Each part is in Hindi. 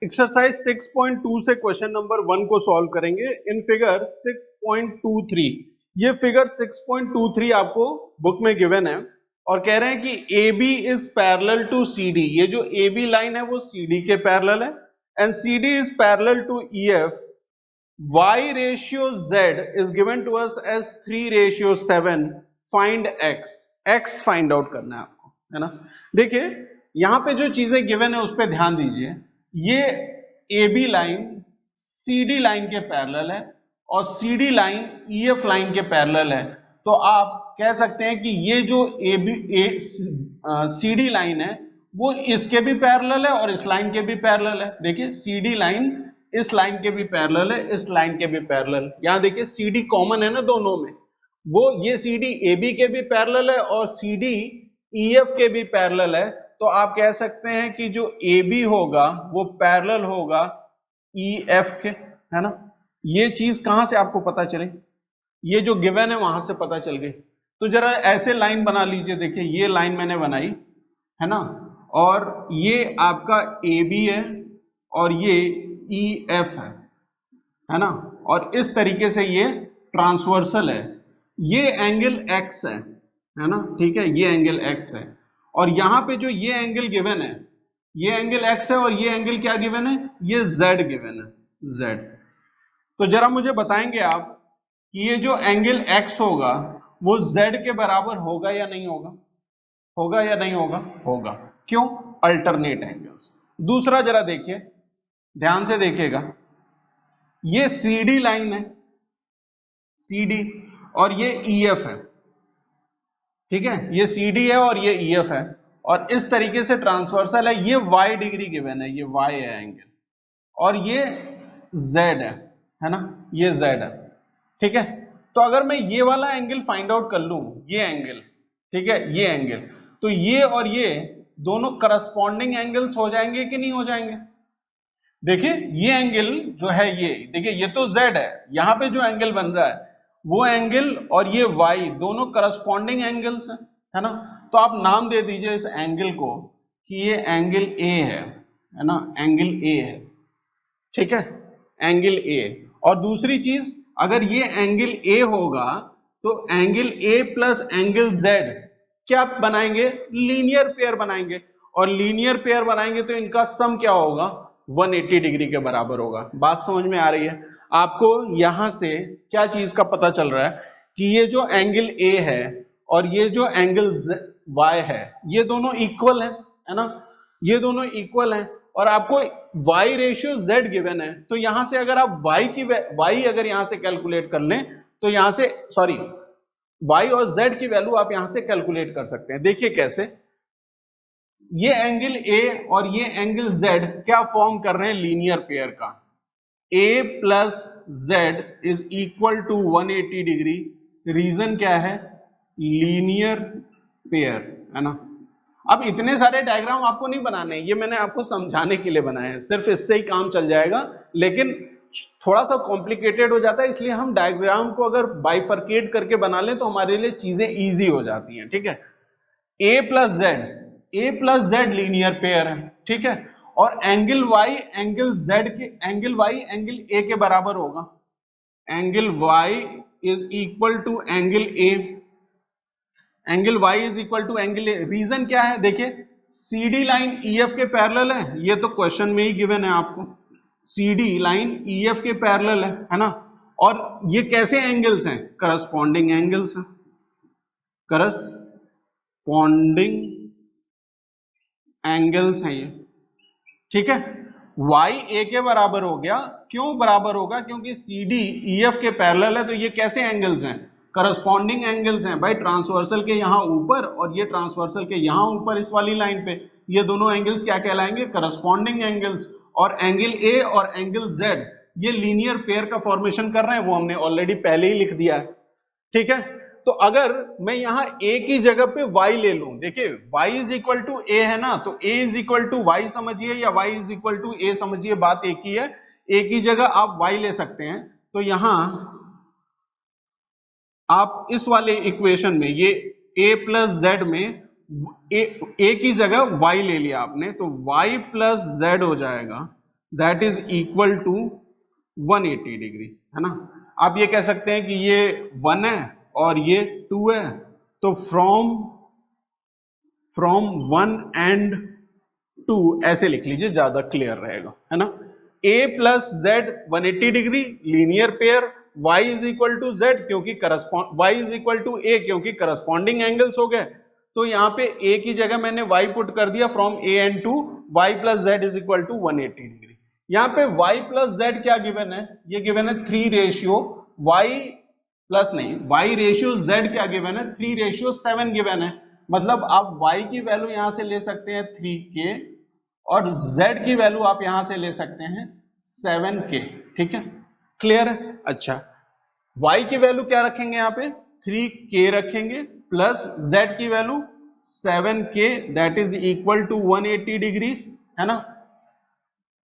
एक्सरसाइज 6.2 से क्वेश्चन नंबर 1 को सॉल्व करेंगे इन फिगर 6.23। ये फिगर 6.23 आपको बुक में गिवन है और कह रहे हैं कि AB is parallel to CD। ये जो AB लाइन है वो CD के पैरेलल है and CD is parallel to EF। Y ratio Z is given to us as 3:7। Find X। X find out करना है आपको, है ना। देखिए यहां पे जो चीजें गिवन है उस पर ध्यान दीजिए। ये AB लाइन CD लाइन के पैरेलल है और CD लाइन EF लाइन के पैरेलल है, तो आप कह सकते हैं कि ये जो CD लाइन है वो इसके भी पैरेलल है और इस लाइन के भी पैरेलल है। देखिए CD लाइन इस लाइन के भी पैरेलल है, इस लाइन के भी पैरेलल। यहां देखिए CD कॉमन है ना दोनों में, वो ये CD AB के भी पैरेलल है और CD EF के भी पैरेलल है। तो आप कह सकते हैं कि जो AB होगा वो पैरेलल होगा EF के, है ना। ये चीज कहां से आपको पता चली? ये जो गिवन है वहां से पता चल गई। तो जरा ऐसे लाइन बना लीजिए। देखिए ये लाइन मैंने बनाई, है ना, और ये आपका AB है और ये EF है ना, और इस तरीके से ये ट्रांसवर्सल है। ये एंगल X है ना, ठीक है, ये एंगल X है और यहां पे जो ये एंगल गिवन है ये एंगल X है और ये एंगल क्या गिवन है? ये Z गिवन है, Z। तो जरा मुझे बताएंगे आप कि ये जो एंगल X होगा वो Z के बराबर होगा या नहीं होगा? होगा या नहीं होगा? होगा। क्यों? Alternate angles. दूसरा जरा देखिए, ध्यान से देखिएगा, ये CD लाइन है, CD, और ये EF है, ठीक है, ये CD है और ये EF है और इस तरीके से ट्रांसवर्सल है। ये Y डिग्री गिवन है, ये Y है एंगल, और ये Z है ना, ये Z है, ठीक है। तो अगर मैं ये वाला एंगल फाइंड आउट कर लूं, ये एंगल, ठीक है, ये एंगल, तो ये और ये दोनों करस्पॉन्डिंग एंगल्स हो जाएंगे कि नहीं हो जाएंगे? देखिए ये एंगल जो है, ये देखिए, ये तो Z है, यहां पे जो एंगल बन रहा है वो एंगल और ये Y दोनों करस्पॉन्डिंग एंगल्स हैं, है ना। तो आप नाम दे दीजिए इस एंगल को कि ये एंगल A है ना, एंगल A है, ठीक है, एंगल A। और दूसरी चीज, अगर ये एंगल A होगा तो angle A plus angle Z क्या बनाएंगे? लीनियर पेयर बनाएंगे, और लीनियर पेयर बनाएंगे तो इनका सम क्या होगा? 180 डिग्री के बराबर होगा। बात समझ में आ रही है आपको? यहां से क्या चीज का पता चल रहा है कि ये जो एंगल A है और ये जो एंगल Y है ये दोनों इक्वल है ना, ये दोनों इक्वल हैं और आपको Y रेशियो Z गिवन है। तो यहां से अगर आप Y अगर यहां से कैलकुलेट कर लें तो यहां से Y और Z की वैल्यू आप यहां से कैलकुलेट कर सकते हैं। देखिए कैसे, ये एंगल A और ये एंगल Z क्या फॉर्म कर रहे हैं? लीनियर पेयर का। A plus Z is equal to 180 degree. Reason क्या है? लीनियर पेयर, है ना। अब इतने सारे डायग्राम आपको नहीं बनाने, ये मैंने आपको समझाने के लिए बनाए हैं, सिर्फ इससे ही काम चल जाएगा, लेकिन थोड़ा सा कॉम्प्लिकेटेड हो जाता है, इसलिए हम डायग्राम को अगर बाइफरकेट करके बना लें तो हमारे लिए चीजें इजी हो जाती हैं, ठीक है। A plus z linear pair है, ठीक है, और एंगल Y एंगल Z के एंगल Y एंगल A के बराबर होगा। Angle Y is equal to angle A, angle Y is equal to angle A। Reason क्या है? देखिए CD लाइन EF के पैरेलल है, ये तो क्वेश्चन में ही गिवन है आपको, CD लाइन EF के पैरेलल है ना, और ये कैसे एंगल्स हैं? करस्पॉन्डिंग एंगल्स हैं, करस्पॉन्डिंग एंगल्स हैं ये, ठीक है। Y A के बराबर हो गया। क्यों बराबर होगा? क्योंकि CD EF के पैरेलल है, तो ये कैसे एंगल्स हैं? करस्पॉन्डिंग एंगल्स हैं भाई, ट्रांसवर्सल के यहां ऊपर और ये ट्रांसवर्सल के यहां ऊपर इस वाली लाइन पे, ये दोनों एंगल्स क्या कहलाएंगे? Corresponding angles. और एंगल A और एंगल Z ये लीनियर पेयर का फॉर्मेशन कर रहे हैं, वो हमने ऑलरेडी पहले ही लिख दिया है, ठीक है। तो अगर मैं यहां A की जगह पे Y ले लूं, देखिए Y is equal to A है ना, तो A is equal to Y समझिए या Y is equal to A समझिए, बात एक ही है। A की जगह आप Y ले सकते हैं, तो यहां आप इस वाले इक्वेशन में ये A प्लस Z में A की जगह Y ले लिया आपने, तो Y प्लस Z हो जाएगा that is equal to 180 degree, है ना। आप ये कह सकते हैं कि ये 1 है और ये 2 है, तो फ्रॉम 1 एंड 2 ऐसे लिख लीजिए, ज्यादा क्लियर रहेगा, है ना। a plus z 180 degree linear pair, y is equal to z क्योंकि y is equal to a क्योंकि करस्पॉन्डिंग एंगल्स हो गए। तो यहाँ पे a की जगह मैंने y पुट कर दिया, from a and to y plus z is equal to 180 degree. यहाँ पे y प्लस जेड क्या गिवन है, ये गिवन है 3 रेशियो y प्लस नहीं, y रेशियो z क्या गिवन है, 3 रेशियो 7 गिवन है। मतलब आप y की वैल्यू यहां से ले सकते हैं 3k और z की वैल्यू आप यहां से ले सकते हैं 7k, ठीक है, क्लियर है। अच्छा, y की वैल्यू क्या रखेंगे, यहाँ पे 3k रखेंगे प्लस z की value 7k, that is equal to 180 degree, है ना।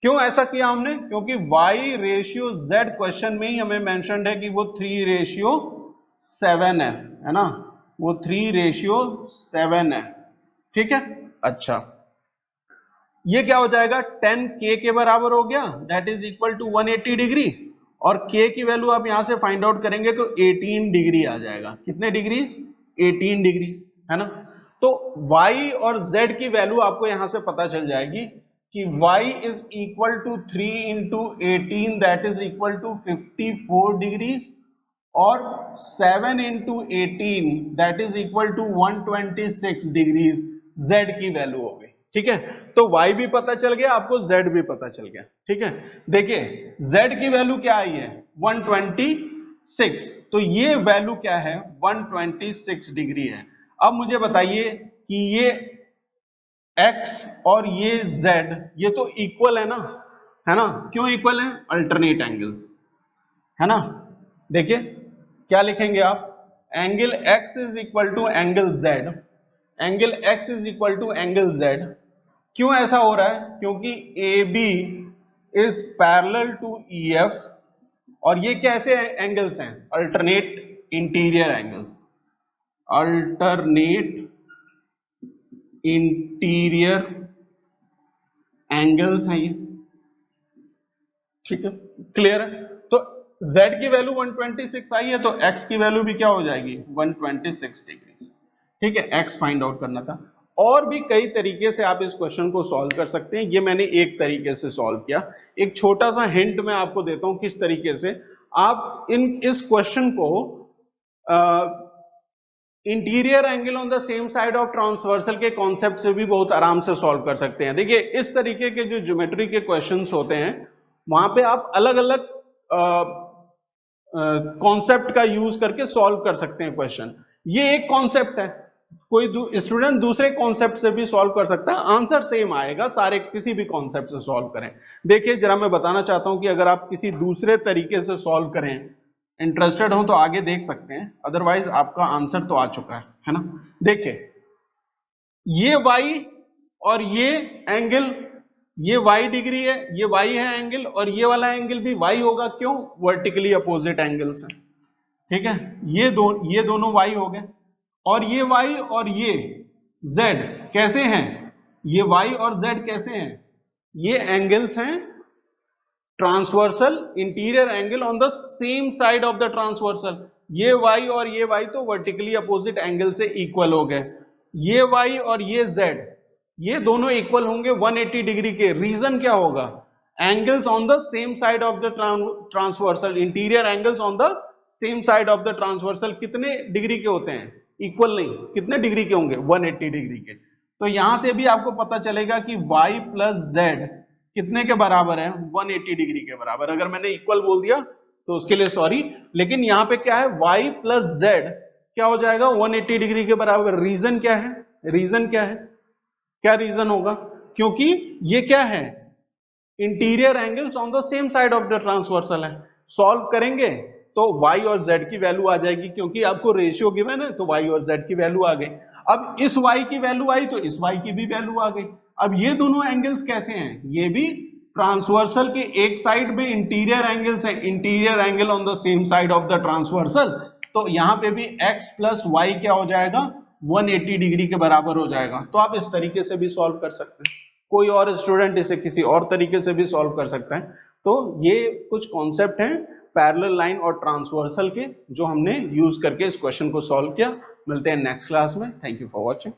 क्यों ऐसा किया हमने, क्योंकि y रेशियो z क्वेश्चन में ही हमें मेंशन्ड है कि वो 3 रेशियो 7 है ना, वो 3 रेशियो 7 है, ठीक है। अच्छा, ये क्या हो जाएगा, 10k के बराबर हो गया, that is equal to 180 degree, और k की वैल्यू आप यहां से फाइंड आउट करेंगे तो 18 डिग्री आ जाएगा। कितने डिग्री, 18 डिग्री, है ना। तो y और z की वैल्यू आपको यहां से पता चल जाएगी कि y is equal to 3 into 18, that is equal to 54 degree, और 7 into 18 that is equal to 126 degrees z की वैल्यू हो गई, ठीक है। तो y भी पता चल गया आपको, z भी पता चल गया, ठीक है। देखिए z की वैल्यू क्या आई है, 126, तो ये वैल्यू क्या है, 126 डिग्री है। अब मुझे बताइए कि ये x और ये z ये तो इक्वल है ना, क्यों इक्वल है, अल्टरनेट एंगल्स, है ना। देखिए क्या लिखेंगे आप, angle x is equal to angle z, angle x is equal to angle z। क्यों ऐसा हो रहा है, क्योंकि AB is parallel to EF, और ये कैसे एंगल्स हैं, alternate interior angles, alternate interior angles हैं ये, ठीक है, क्लियर है। तो z की वैल्यू 126 आई है, तो x की वैल्यू भी क्या हो जाएगी, 126 डिग्री, ठीक है। x फाइंड आउट करना था। और भी कई तरीके से आप इस क्वेश्चन को सॉल्व कर सकते हैं, ये मैंने एक तरीके से सॉल्व किया। एक छोटा सा हिंट मैं आपको देता हूं किस तरीके से आप इस क्वेश्चन को interior angle on the same side of transversal के कॉन्सेप्ट से भी बहुत आराम से सॉल्व कर सकते हैं। देखिए इस तरीके के जो ज्योमेट्री के क्वेश्चंस होते हैं वहां पे आप अलग अलग कॉन्सेप्ट का यूज करके सॉल्व कर सकते हैं क्वेश्चन। ये एक कॉन्सेप्ट है, कोई स्टूडेंट दूसरे कॉन्सेप्ट से भी सॉल्व कर सकता है, आंसर सेम आएगा, सारे किसी भी कॉन्सेप्ट से सॉल्व करें। देखिए जरा मैं बताना चाहता हूं कि अगर आप किसी दूसरे तरीके से सॉल्व करें, इंटरेस्टेड हो तो आगे देख सकते हैं, अदरवाइज आपका आंसर तो आ चुका है ना। देखिए ये y और ये एंगल, ये y डिग्री है, ये y है एंगल, और ये वाला एंगल भी y होगा, क्यों, वर्टिकली अपोजिट एंगल्स हैं, ठीक है। ये दोनों y हो गए, और ये y और ये z कैसे हैं, ये y और z कैसे हैं, ये एंगल्स हैं transversal interior angle on the same side of the transversal. ये y और ये y तो वर्टिकली अपोजिट एंगल से इक्वल हो गए, ये y और ये z ये दोनों इक्वल होंगे 180 डिग्री के। रीजन क्या होगा, angles on the same side of the transversal, interior angles on the same side of the transversal कितने डिग्री के होते हैं, इक्वल नहीं, कितने डिग्री के होंगे, 180 डिग्री के। तो यहां से भी आपको पता चलेगा कि y प्लस z कितने के बराबर है, 180 डिग्री के बराबर। अगर मैंने इक्वल बोल दिया तो उसके लिए सॉरी, लेकिन यहां पे क्या है, y प्लस z क्या हो जाएगा, 180 डिग्री के बराबर। रीजन क्या है, रीजन क्या है, क्या रीजन होगा, क्योंकि ये क्या है, interior angles on the same side of the transversal है। सॉल्व करेंगे तो y और z की वैल्यू आ जाएगी, क्योंकि आपको रेशियो गिवन है तो y और z की वैल्यू आ गई। अब इस y की वैल्यू आई तो इस y की भी वैल्यू आ गई। अब ये दोनों एंगल्स कैसे हैं, ये भी ट्रांसवर्सल के एक साइड में इंटीरियर एंगल्स हैं, interior angle on the same side of the transversal. तो यहां पे भी x प्लस y क्या हो जाएगा, 180 डिग्री के बराबर हो जाएगा। तो आप इस तरीके से भी सॉल्व कर सकते हैं। कोई और स्टूडेंट इसे किसी और तरीके से भी सॉल्व कर सकता है। तो ये कुछ कॉन्सेप्ट हैं पैरेलल लाइन और ट्रांसवर्सल के जो हमने यूज करके इस क्वेश्चन को सॉल्व किया। मिलते हैं नेक्स्ट क्लास में। Thank you for watching.